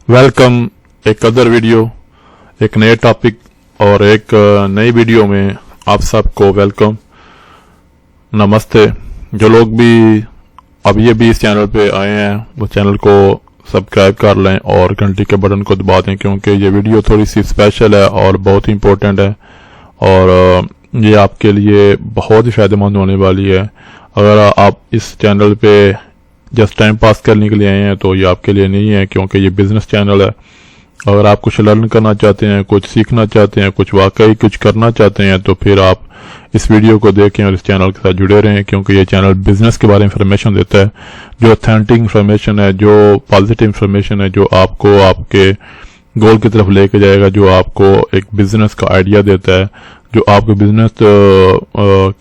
Welcome एक other video, एक नए टॉपिक और एक नई वीडियो में आप सबको वेलकम, नमस्ते। जो लोग भी अभी इस चैनल पे आए हैं वो चैनल को सब्सक्राइब कर लें और घंटी के बटन को दबा दें, क्योंकि ये वीडियो थोड़ी सी स्पेशल है और बहुत ही इम्पोर्टेंट है और ये आपके लिए बहुत ही फायदेमंद होने वाली है। अगर आप इस चैनल पे जस्ट टाइम पास करने के लिए आए हैं तो ये आपके लिए नहीं है, क्योंकि ये बिजनेस चैनल है। अगर आप कुछ लर्न करना चाहते हैं, कुछ सीखना चाहते हैं, कुछ वाकई कुछ करना चाहते हैं तो फिर आप इस वीडियो को देखें और इस चैनल के साथ जुड़े रहें, क्योंकि ये चैनल बिजनेस के बारे में इंफॉर्मेशन देता है, जो ऑथेंटिक इंफॉर्मेशन है, जो पॉजिटिव इंफॉर्मेशन है, जो आपको आपके गोल की तरफ लेके जाएगा, जो आपको एक बिजनेस का आइडिया देता है, जो आपको बिजनेस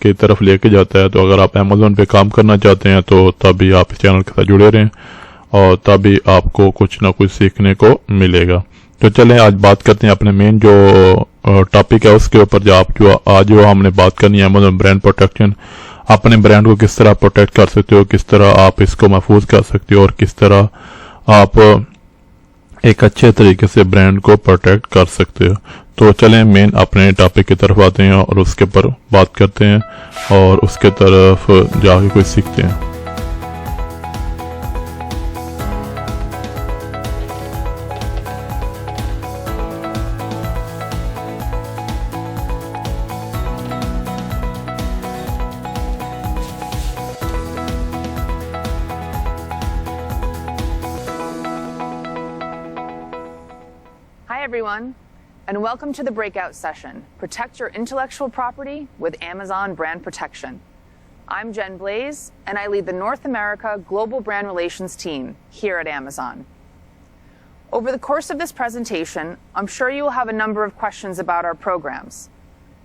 की तरफ लेके जाता है। तो अगर आप अमेज़न पे काम करना चाहते हैं तो तभी आप इस चैनल के साथ जुड़े रहें और तभी आपको कुछ ना कुछ सीखने को मिलेगा। तो चलें आज बात करते हैं अपने मेन जो टॉपिक है उसके ऊपर। जो हमने बात करनी है अमेज़न ब्रांड प्रोटेक्शन। अपने ब्रांड को किस तरह प्रोटेक्ट कर सकते हो, किस तरह आप इसको महफूज कर सकते हो और किस तरह आप एक अच्छे तरीके से ब्रांड को प्रोटेक्ट कर सकते हो। तो चलें मेन अपने टॉपिक की तरफ आते हैं और उसके ऊपर बात करते हैं और उसके तरफ जाके कुछ सीखते हैं। Hi everyone, and welcome to the breakout session, Protect Your Intellectual Property with Amazon Brand Protection. I'm Jen Blaze, and I lead the North America Global Brand Relations team here at Amazon. Over the course of this presentation, I'm sure you will have a number of questions about our programs.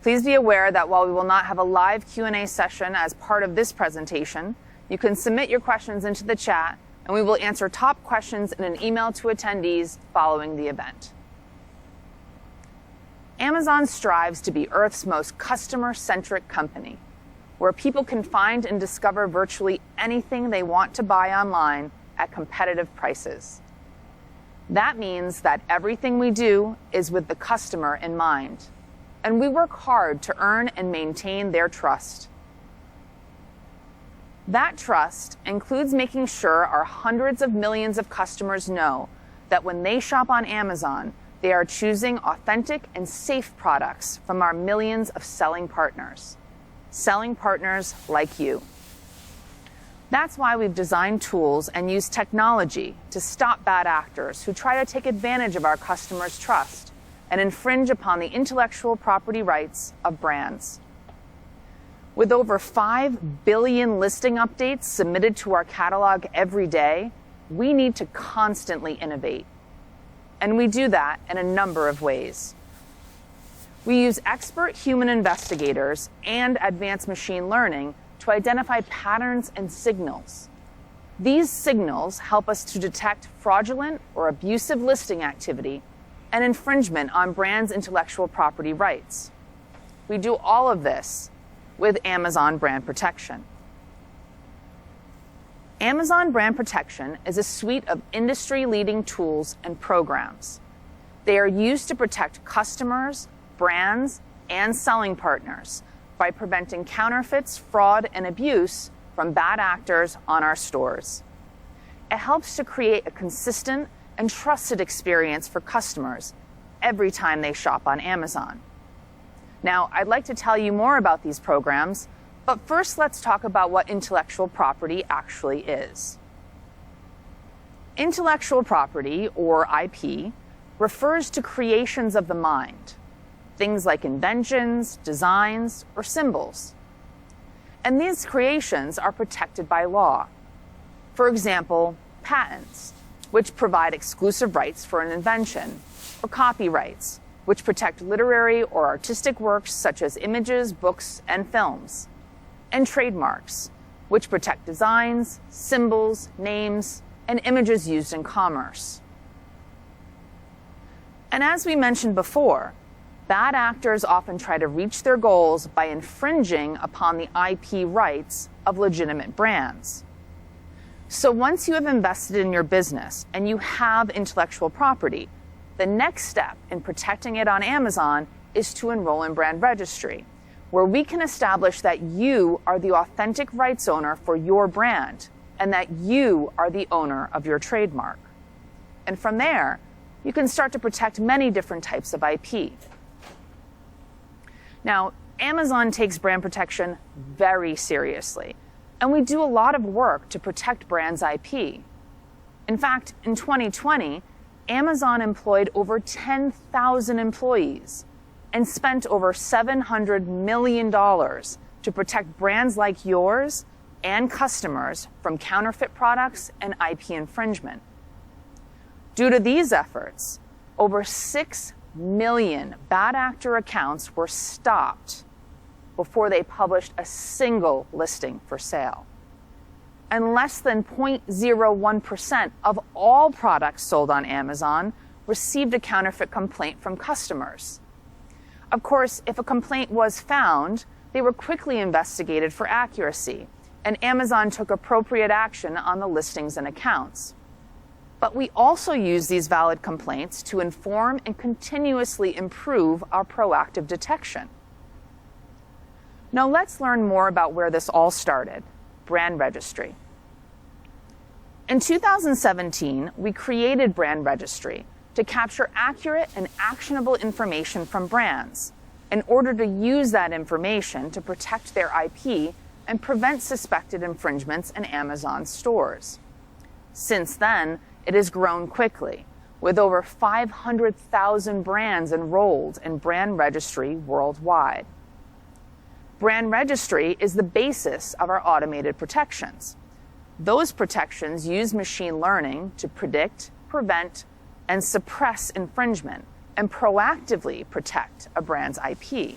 Please be aware that while we will not have a live Q&A session as part of this presentation, you can submit your questions into the chat, and we will answer top questions in an email to attendees following the event. Amazon strives to be Earth's most customer-centric company, where people can find and discover virtually anything they want to buy online at competitive prices. That means that everything we do is with the customer in mind, and we work hard to earn and maintain their trust. That trust includes making sure our hundreds of millions of customers know that when they shop on Amazon, they are choosing authentic and safe products from our millions of selling partners like you. That's why we've designed tools and used technology to stop bad actors who try to take advantage of our customers' trust and infringe upon the intellectual property rights of brands. With over 5 billion listing updates submitted to our catalog every day, we need to constantly innovate. And we do that in a number of ways. We use expert human investigators and advanced machine learning to identify patterns and signals. These signals help us to detect fraudulent or abusive listing activity and infringement on brands' intellectual property rights. We do all of this with Amazon Brand Protection. Amazon Brand Protection is a suite of industry-leading tools and programs. They are used to protect customers, brands, and selling partners by preventing counterfeits, fraud, and abuse from bad actors on our stores. It helps to create a consistent and trusted experience for customers every time they shop on Amazon. Now, I'd like to tell you more about these programs, but first, let's talk about what intellectual property actually is. Intellectual property, or IP, refers to creations of the mind, things like inventions, designs, or symbols. And these creations are protected by law. For example, patents, which provide exclusive rights for an invention, or copyrights, which protect literary or artistic works such as images, books, and films. And trademarks, which protect designs, symbols, names, and images used in commerce. And as we mentioned before, bad actors often try to reach their goals by infringing upon the IP rights of legitimate brands. So once you have invested in your business and you have intellectual property, the next step in protecting it on Amazon is to enroll in brand registry, where we can establish that you are the authentic rights owner for your brand and that you are the owner of your trademark. And from there, you can start to protect many different types of IP. Now, Amazon takes brand protection very seriously, and we do a lot of work to protect brands' IP. In fact, in 2020, Amazon employed over 10,000 employees and spent over $700 million to protect brands like yours and customers from counterfeit products and IP infringement. Due to these efforts, over 6 million bad actor accounts were stopped before they published a single listing for sale. And less than 0.01% of all products sold on Amazon received a counterfeit complaint from customers. Of course, if a complaint was found, they were quickly investigated for accuracy, and Amazon took appropriate action on the listings and accounts. But we also use these valid complaints to inform and continuously improve our proactive detection. Now let's learn more about where this all started, brand registry. In 2017, we created brand registry to capture accurate and actionable information from brands in order to use that information to protect their IP and prevent suspected infringements in Amazon stores. Since then, it has grown quickly, with over 500,000 brands enrolled in brand registry worldwide. Brand registry is the basis of our automated protections. Those protections use machine learning to predict, prevent, and suppress infringement and proactively protect a brand's IP.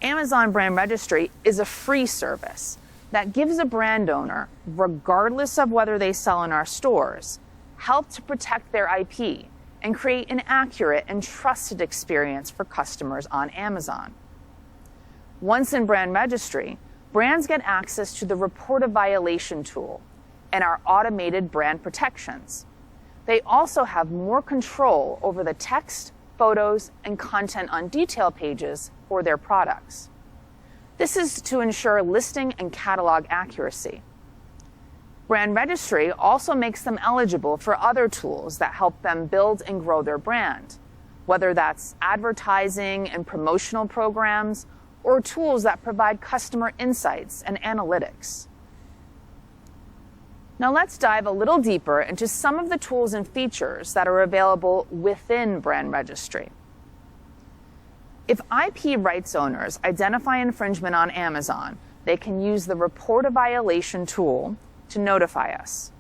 Amazon Brand Registry is a free service that gives a brand owner, regardless of whether they sell in our stores, help to protect their IP and create an accurate and trusted experience for customers on Amazon. Once in brand registry, brands get access to the Report a Violation tool and our automated brand protections. They also have more control over the text, photos, and content on detail pages for their products. This is to ensure listing and catalog accuracy. Brand registry also makes them eligible for other tools that help them build and grow their brand, whether that's advertising and promotional programs or tools that provide customer insights and analytics. Now let's dive a little deeper into some of the tools and features that are available within brand registry. If IP rights owners identify infringement on Amazon, they can use the Report a Violation tool to notify us.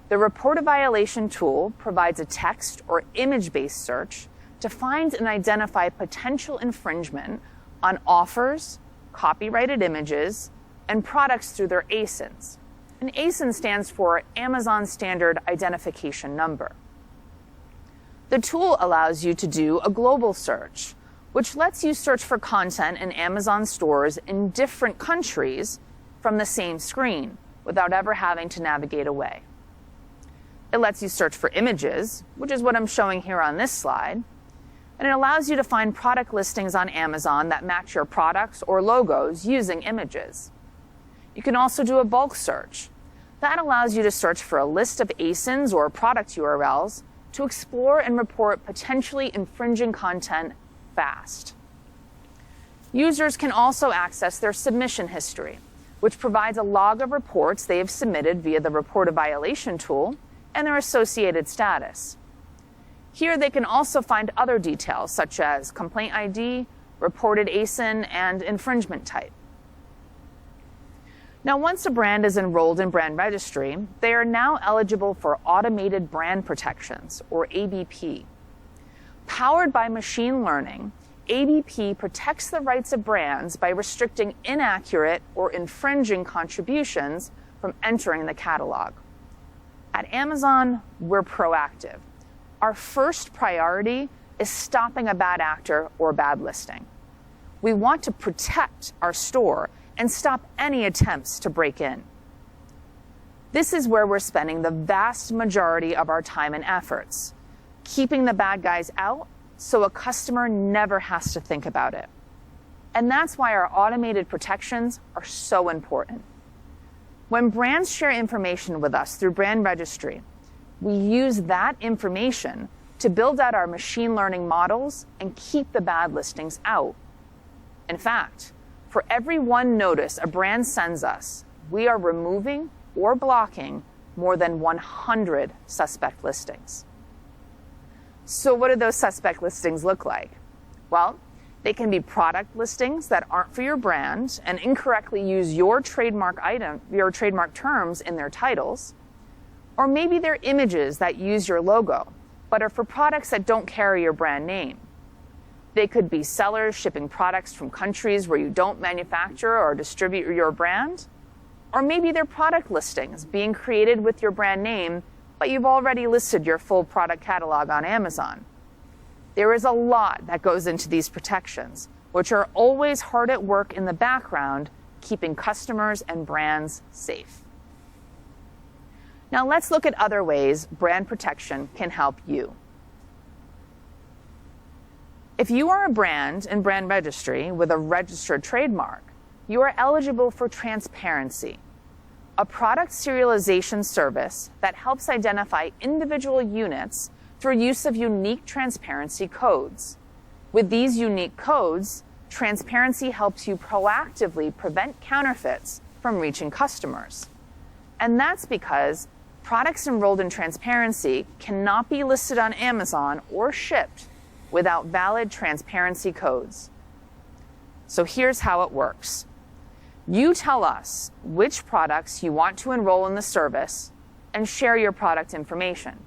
The Report a Violation tool provides a text or image-based search to find and identify potential infringement on offers, copyrighted images, and products through their ASINs. And ASIN stands for Amazon Standard Identification Number. The tool allows you to do a global search, which lets you search for content in Amazon stores in different countries from the same screen without ever having to navigate away. It lets you search for images, which is what I'm showing here on this slide, and it allows you to find product listings on Amazon that match your products or logos using images. You can also do a bulk search. That allows you to search for a list of ASINs or product URLs to explore and report potentially infringing content fast. Users can also access their submission history, which provides a log of reports they have submitted via the Report a Violation tool and their associated status. Here they can also find other details such as complaint ID, reported ASIN, and infringement type. Now, once a brand is enrolled in brand registry, they are now eligible for Automated Brand Protections, or ABP. Powered by machine learning, ABP protects the rights of brands by restricting inaccurate or infringing contributions from entering the catalog. At Amazon, we're proactive. Our first priority is stopping a bad actor or bad listing. We want to protect our store and stop any attempts to break in. This is where we're spending the vast majority of our time and efforts, keeping the bad guys out so a customer never has to think about it. And that's why our automated protections are so important. When brands share information with us through brand registry, we use that information to build out our machine learning models and keep the bad listings out. In fact, for every one notice a brand sends us, we are removing or blocking more than 100 suspect listings. So what do those suspect listings look like? Well, they can be product listings that aren't for your brand and incorrectly use your trademark terms in their titles. Or maybe they're images that use your logo, but are for products that don't carry your brand name. They could be sellers shipping products from countries where you don't manufacture or distribute your brand. Or maybe they're product listings being created with your brand name, but you've already listed your full product catalog on Amazon. There is a lot that goes into these protections, which are always hard at work in the background, keeping customers and brands safe. Now let's look at other ways brand protection can help you. If you are a brand in brand registry with a registered trademark, you are eligible for transparency, a product serialization service that helps identify individual units through use of unique transparency codes. With these unique codes, transparency helps you proactively prevent counterfeits from reaching customers. And that's because products enrolled in transparency cannot be listed on Amazon or shipped without valid transparency codes. So here's how it works. You tell us which products you want to enroll in the service and share your product information.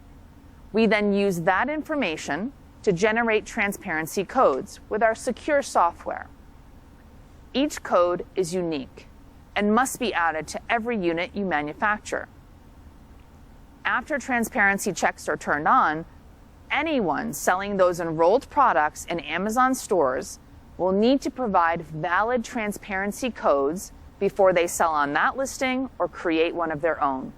We then use that information to generate transparency codes with our secure software. Each code is unique and must be added to every unit you manufacture. After transparency checks are turned on, anyone selling those enrolled products in Amazon stores will need to provide valid transparency codes before they sell on that listing or create one of their own.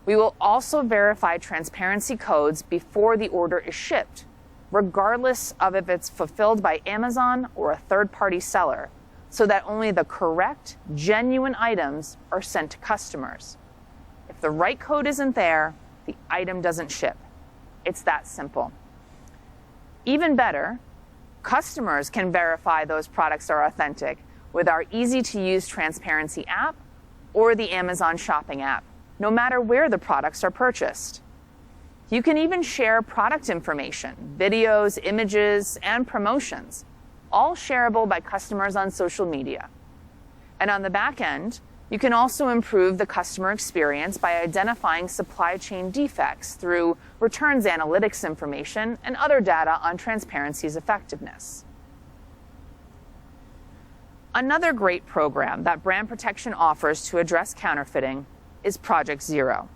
We will also verify transparency codes before the order is shipped, regardless of if it's fulfilled by Amazon or a third-party seller, so that only the correct, genuine items are sent to customers. If the right code isn't there, the item doesn't ship. It's that simple. Even better, customers can verify those products are authentic with our easy-to-use transparency app or the Amazon shopping app, no matter where the products are purchased. You can even share product information, videos, images, and promotions, all shareable by customers on social media. And on the back end, you can also improve the customer experience by identifying supply chain defects through returns analytics information and other data on transparency's effectiveness. Another great program that brand protection offers to address counterfeiting is Project Zero.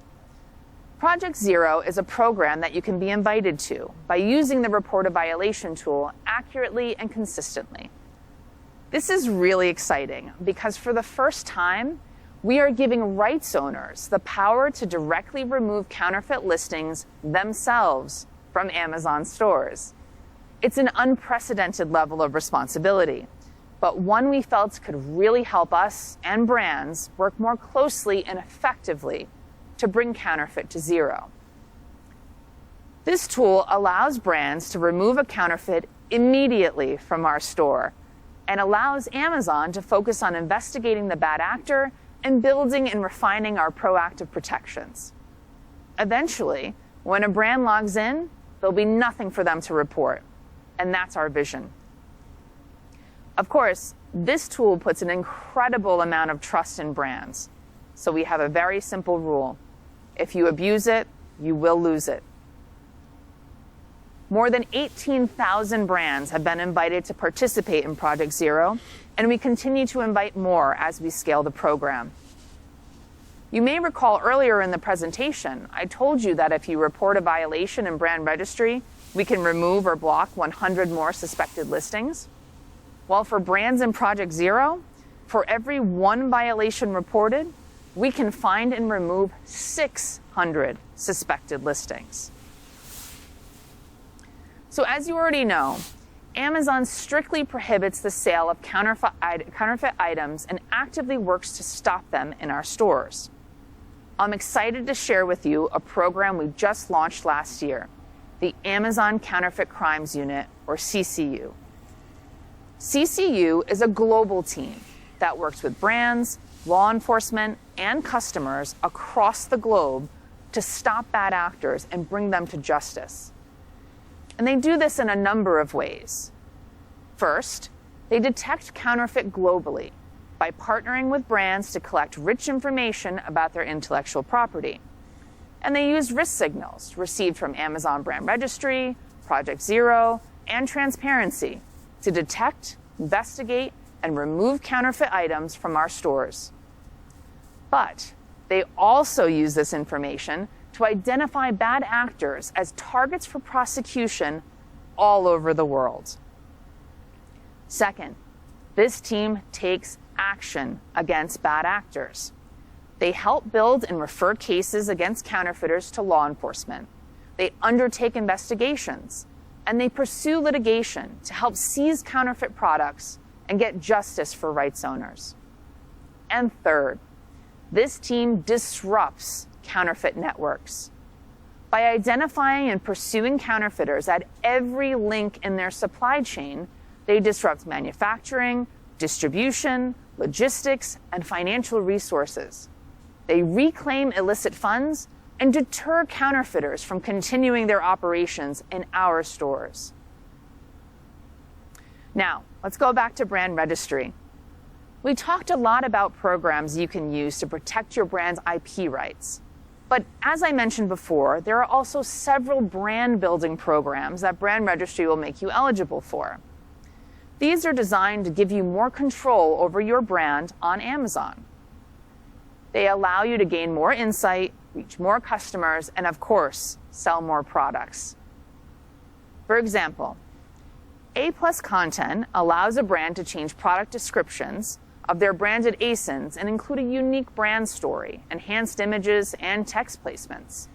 Project Zero is a program that you can be invited to by using the Report a Violation tool accurately and consistently. This is really exciting because for the first time, we are giving rights owners the power to directly remove counterfeit listings themselves from Amazon stores. It's an unprecedented level of responsibility, but one we felt could really help us and brands work more closely and effectively to bring counterfeit to zero. This tool allows brands to remove a counterfeit immediately from our store and allows Amazon to focus on investigating the bad actor and building and refining our proactive protections. Eventually, when a brand logs in, there'll be nothing for them to report, and that's our vision. Of course, this tool puts an incredible amount of trust in brands, so we have a very simple rule. If you abuse it, you will lose it. More than 18,000 brands have been invited to participate in Project Zero, and we continue to invite more as we scale the program. You may recall earlier in the presentation, I told you that if you report a violation in brand registry, we can remove or block 100 more suspected listings. Well, for brands in Project Zero, for every one violation reported, we can find and remove 600 suspected listings. So as you already know, Amazon strictly prohibits the sale of counterfeit items and actively works to stop them in our stores. I'm excited to share with you a program we just launched last year, the Amazon Counterfeit Crimes Unit, or CCU. CCU is a global team that works with brands, law enforcement, and customers across the globe to stop bad actors and bring them to justice. And they do this in a number of ways. First, they detect counterfeit globally by partnering with brands to collect rich information about their intellectual property. And they use risk signals received from Amazon Brand Registry, Project Zero, and Transparency to detect, investigate, and remove counterfeit items from our stores. But they also use this information to identify bad actors as targets for prosecution all over the world. Second, this team takes action against bad actors. They help build and refer cases against counterfeiters to law enforcement. They undertake investigations, and they pursue litigation to help seize counterfeit products and get justice for rights owners. And third, this team disrupts counterfeit networks. By identifying and pursuing counterfeiters at every link in their supply chain, they disrupt manufacturing, distribution, logistics, and financial resources. They reclaim illicit funds and deter counterfeiters from continuing their operations in our stores. Now, let's go back to Brand Registry. We talked a lot about programs you can use to protect your brand's IP rights. But as I mentioned before, there are also several brand building programs that Brand Registry will make you eligible for. These are designed to give you more control over your brand on Amazon. They allow you to gain more insight, reach more customers, and of course, sell more products. For example, A+ content allows a brand to change product descriptions of their branded ASINs and include a unique brand story, enhanced images, and text placements.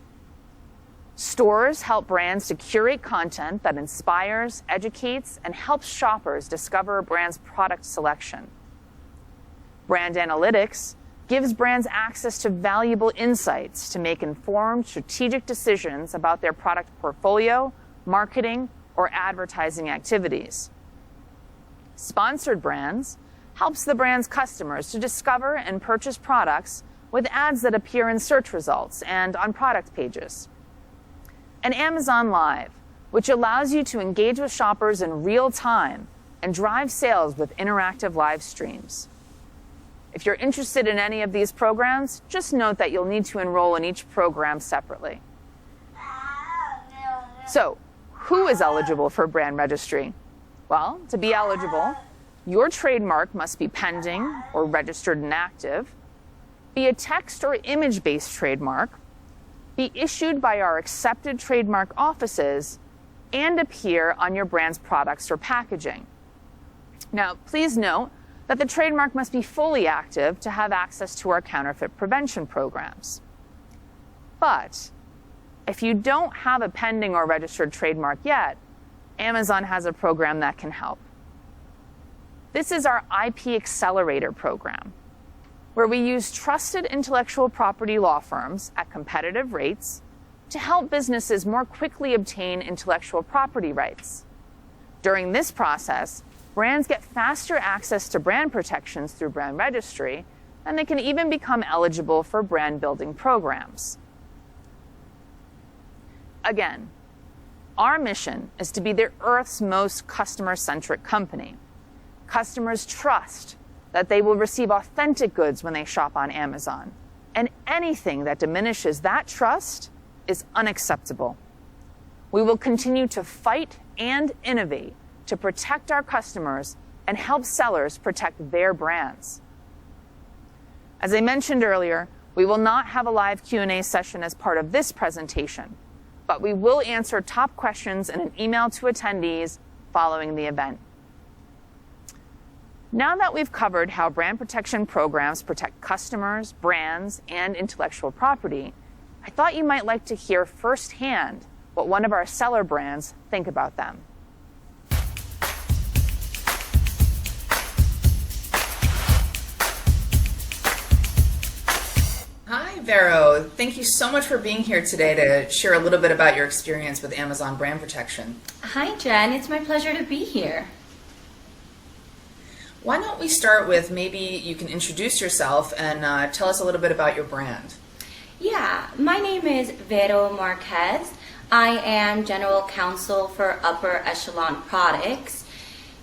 Stores help brands to curate content that inspires, educates, and helps shoppers discover a brand's product selection. Brand Analytics gives brands access to valuable insights to make informed, strategic decisions about their product portfolio, marketing, or advertising activities. Sponsored Brands helps the brand's customers to discover and purchase products with ads that appear in search results and on product pages. And Amazon Live, which allows you to engage with shoppers in real time and drive sales with interactive live streams. If you're interested in any of these programs, just note that you'll need to enroll in each program separately. So, who is eligible for Brand Registry? Well, to be eligible, your trademark must be pending or registered and active, be a text or image-based trademark, be issued by our accepted trademark offices, and appear on your brand's products or packaging. Now, please note that the trademark must be fully active to have access to our counterfeit prevention programs. But if you don't have a pending or registered trademark yet, Amazon has a program that can help. This is our IP Accelerator program, where we use trusted intellectual property law firms at competitive rates to help businesses more quickly obtain intellectual property rights. During this process, brands get faster access to brand protections through Brand Registry, and they can even become eligible for brand building programs. Again, our mission is to be the Earth's most customer-centric company. Customers trust that they will receive authentic goods when they shop on Amazon, and anything that diminishes that trust is unacceptable. We will continue to fight and innovate to protect our customers and help sellers protect their brands. As I mentioned earlier, we will not have a live Q&A session as part of this presentation, but we will answer top questions in an email to attendees following the event. Now that we've covered how brand protection programs protect customers, brands, and intellectual property, I thought you might like to hear firsthand what one of our seller brands think about them. Hi, Vero. Thank you so much for being here today to share a little bit about your experience with Amazon brand protection. Hi, Jen. It's my pleasure to be here. Why don't we start with maybe you can introduce yourself and tell us a little bit about your brand. Yeah, my name is Vero Marquez. I am General Counsel for Upper Echelon Products.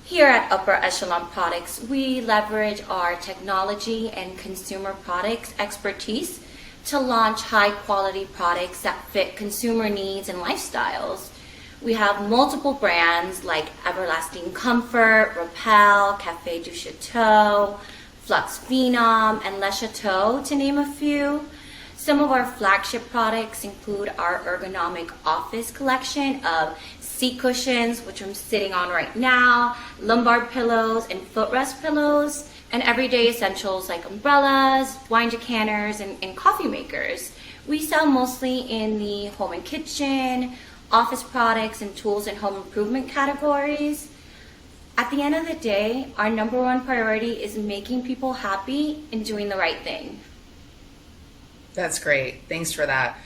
Here at Upper Echelon Products, we leverage our technology and consumer products expertise to launch high-quality products that fit consumer needs and lifestyles. We have multiple brands like Everlasting Comfort, Repel, Café du Chateau, Flux Phenom, and Le Chateau, to name a few. Some of our flagship products include our ergonomic office collection of seat cushions, which I'm sitting on right now, lumbar pillows and footrest pillows, and everyday essentials like umbrellas, wine decanters, and coffee makers. We sell mostly in the home and kitchen, office products, and tools and home improvement categories. At the end of the day, our number one priority is making people happy and doing the right thing. That's great. Thanks for that.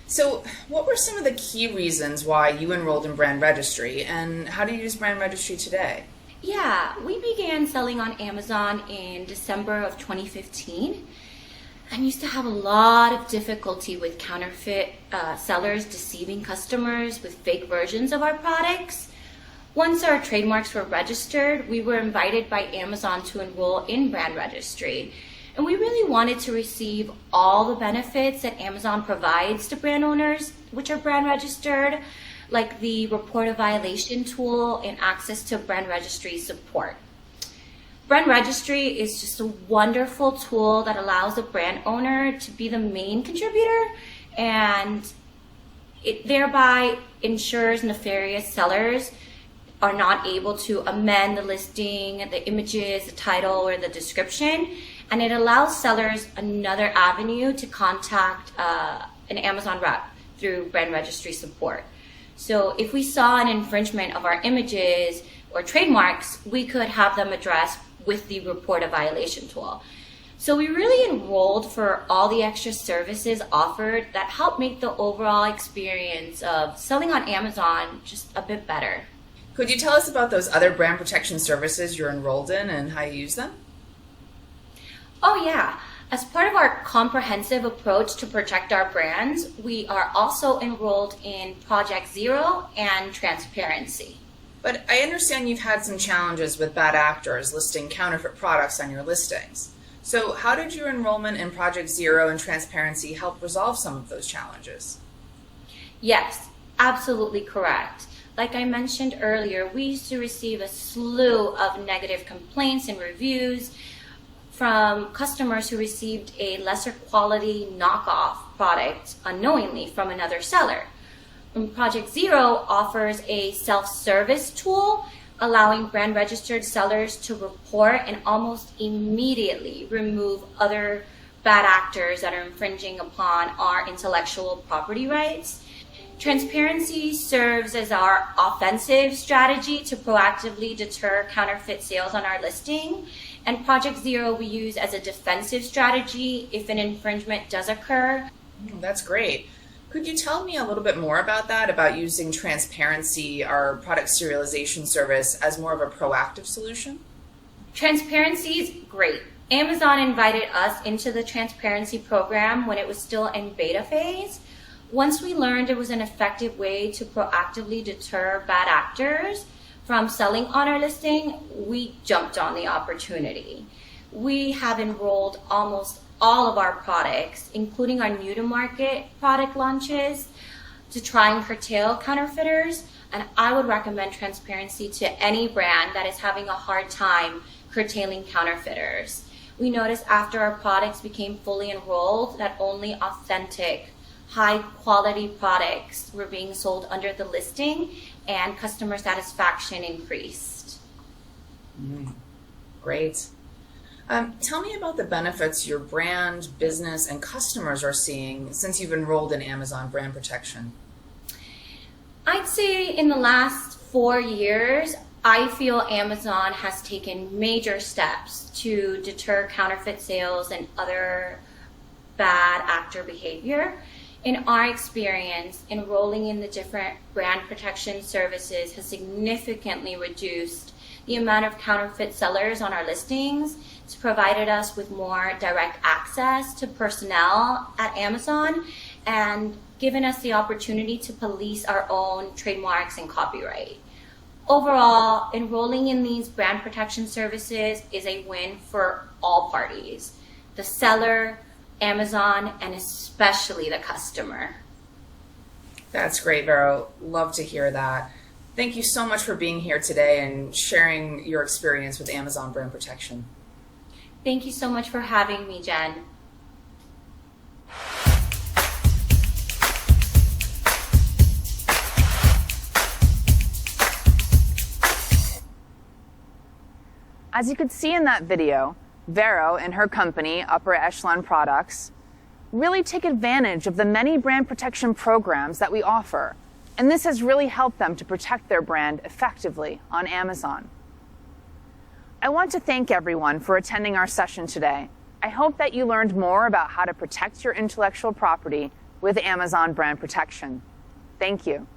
So what were some of the key reasons why you enrolled in Brand Registry, and how do you use Brand Registry today? Yeah, we began selling on Amazon in December of 2015 and used to have a lot of difficulty with counterfeit sellers deceiving customers with fake versions of our products. Once our trademarks were registered, we were invited by Amazon to enroll in Brand Registry. And we really wanted to receive all the benefits that Amazon provides to brand owners, which are brand registered, like the report a violation tool and access to brand registry support. Brand Registry is just a wonderful tool that allows a brand owner to be the main contributor, and it thereby ensures nefarious sellers are not able to amend the listing, the images, the title, or the description. And it allows sellers another avenue to contact an Amazon rep through Brand Registry support. So if we saw an infringement of our images or trademarks, we could have them addressed with the report a violation tool. So we really enrolled for all the extra services offered that help make the overall experience of selling on Amazon just a bit better. Could you tell us about those other brand protection services you're enrolled in and how you use them? Oh yeah, as part of our comprehensive approach to protect our brands, we are also enrolled in Project Zero and Transparency. But I understand you've had some challenges with bad actors listing counterfeit products on your listings. So how did your enrollment in Project Zero and Transparency help resolve some of those challenges? Yes, absolutely correct. Like I mentioned earlier, we used to receive a slew of negative complaints and reviews from customers who received a lesser quality knockoff product unknowingly from another seller. And Project Zero offers a self-service tool allowing brand registered sellers to report and almost immediately remove other bad actors that are infringing upon our intellectual property rights. Transparency serves as our offensive strategy to proactively deter counterfeit sales on our listing. And Project Zero we use as a defensive strategy if an infringement does occur. That's great. Could you tell me a little bit more about that, about using Transparency, our product serialization service, as more of a proactive solution? Transparency is great. Amazon invited us into the Transparency program when it was still in beta phase. Once we learned it was an effective way to proactively deter bad actors from selling on our listing, we jumped on the opportunity. We have enrolled almost all of our products, including our new to market product launches, to try and curtail counterfeiters. And I would recommend Transparency to any brand that is having a hard time curtailing counterfeiters. We noticed after our products became fully enrolled that only authentic, high quality products were being sold under the listing, and customer satisfaction increased. Great. Tell me about the benefits your brand, business, and customers are seeing since you've enrolled in Amazon Brand Protection. I'd say in the last 4 years, I feel Amazon has taken major steps to deter counterfeit sales and other bad actor behavior. In our experience, enrolling in the different brand protection services has significantly reduced the amount of counterfeit sellers on our listings. It's provided us with more direct access to personnel at Amazon and given us the opportunity to police our own trademarks and copyright. Overall, enrolling in these brand protection services is a win for all parties, the seller, Amazon, and especially the customer. That's great, Vero. Love to hear that. Thank you so much for being here today and sharing your experience with Amazon Brand Protection. Thank you so much for having me, Jen. As you could see in that video, Vero and her company, Upper Echelon Products, really take advantage of the many brand protection programs that we offer, and this has really helped them to protect their brand effectively on Amazon. I want to thank everyone for attending our session today. I hope that you learned more about how to protect your intellectual property with Amazon Brand Protection. Thank you.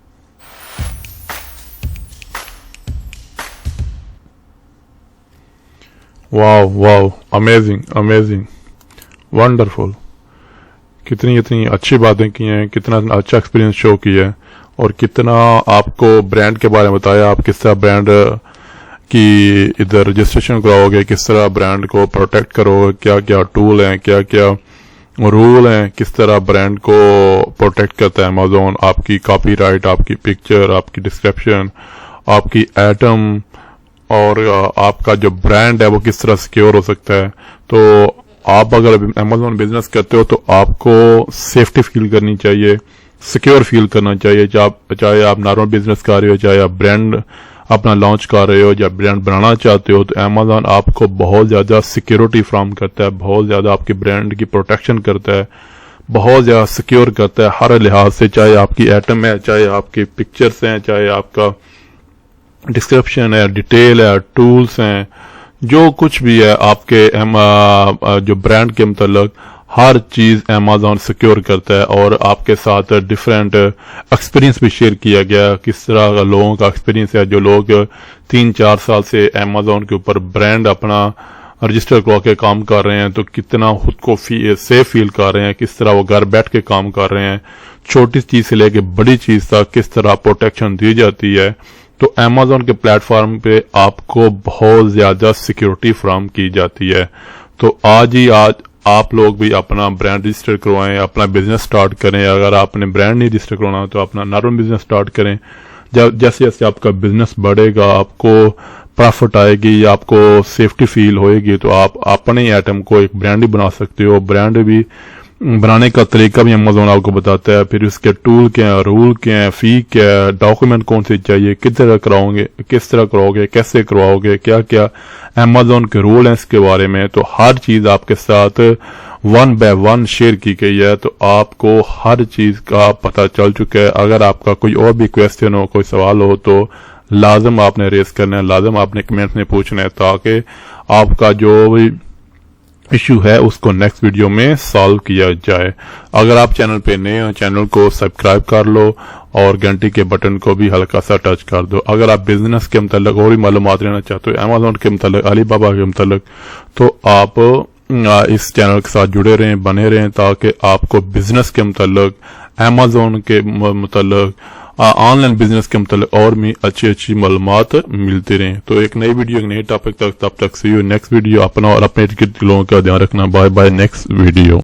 वाह amazing wonderful. कितनी अच्छी बातें की हैं, कितना अच्छा experience show किया है और कितना आपको ब्रांड के बारे में बताया, आप किस तरह ब्रांड की इधर रजिस्ट्रेशन कराओगे, किस तरह ब्रांड को प्रोटेक्ट करोगे, क्या क्या टूल हैं, क्या क्या रूल हैं, किस तरह ब्रांड को प्रोटेक्ट करता है अमेज़न, आपकी कॉपीराइट, आपकी पिक्चर, आपकी डिस्क्रिप्शन, आपकी एटम और आपका जो ब्रांड है वो किस तरह सिक्योर हो सकता है। तो आप अगर अमेज़न बिजनेस करते हो तो आपको सेफ्टी फील करनी चाहिए, सिक्योर फील करना चाहिए। चाहे आप नॉर्मल बिजनेस कर रहे हो, चाहे आप ब्रांड अपना लॉन्च कर रहे हो या ब्रांड बनाना चाहते हो, तो अमेज़न आपको बहुत ज्यादा सिक्योरिटी फ्राहम करता है, बहुत ज्यादा आपके ब्रांड की प्रोटेक्शन करता है, बहुत ज्यादा सिक्योर करता है हर लिहाज से। चाहे आपकी एटम है, चाहे आपकी पिक्चर्स हैं, चाहे आपका डिस्क्रिप्शन है, डिटेल है, टूल्स हैं, जो कुछ भी है आपके जो ब्रांड के मतलब हर चीज अमेज़न सिक्योर करता है। और आपके साथ डिफरेंट एक्सपीरियंस भी शेयर किया गया, किस तरह का लोगों का एक्सपीरियंस है, जो लोग 3-4 साल से अमेज़न के ऊपर ब्रांड अपना रजिस्टर करवा के काम कर रहे हैं, तो कितना खुद को सेफ फील कर रहे हैं, किस तरह वो घर बैठ के काम कर रहे हैं, छोटी चीज से लेके बड़ी चीज तक किस तरह प्रोटेक्शन दी जाती है। तो अमेज़न के प्लेटफॉर्म पे आपको बहुत ज्यादा सिक्योरिटी फ्राहम की जाती है। तो आज आप लोग भी अपना ब्रांड रजिस्टर करवाएं, अपना बिजनेस स्टार्ट करें। अगर आपने ब्रांड नहीं रजिस्टर करवाना तो अपना नॉर्मल बिजनेस स्टार्ट करें। जैसे जैसे आपका बिजनेस बढ़ेगा, आपको प्रॉफिट आएगी, आपको सेफ्टी फील होएगी, तो आप अपने आइटम को एक ब्रांड ही बना सकते हो। ब्रांड भी बनाने का तरीका भी अमेज़न आपको बताता है, फिर उसके टूल क्या है, रूल क्या है, फी क्या है, डॉक्यूमेंट कौन से चाहिए, किस तरह कराओगे, कैसे करवाओगे, क्या क्या अमेज़न के रूल हैं इसके बारे में। तो हर चीज आपके साथ 1 by 1 शेयर की गई है, तो आपको हर चीज का पता चल चुका है। अगर आपका कोई और भी क्वेश्चन हो, कोई सवाल हो, तो लाजम आपने रेस करना है, लाजम आपने कमेंट में पूछना है, ताकि आपका जो भी इशू है उसको नेक्स्ट वीडियो में सॉल्व किया जाए। अगर आप चैनल पे नए हो, चैनल को सब्सक्राइब कर लो और घंटी के बटन को भी हल्का सा टच कर दो। अगर आप बिजनेस के मतलब और भी मालूमात लेना चाहते हो, अमेज़न के मतलब, अलीबाबा के मतलब, तो आप इस चैनल के साथ जुड़े रहें, बने रहें, ताकि आपको बिजनेस के मतलब, अमेज़न के मतलब, ऑनलाइन बिजनेस के मतलब और भी अच्छी मालूमात मिलती रहे। तो एक नई वीडियो, एक नई टॉपिक तक, तब तक सी यू नेक्स्ट वीडियो। अपना और अपने लोगों का ध्यान रखना। Bye bye, next video.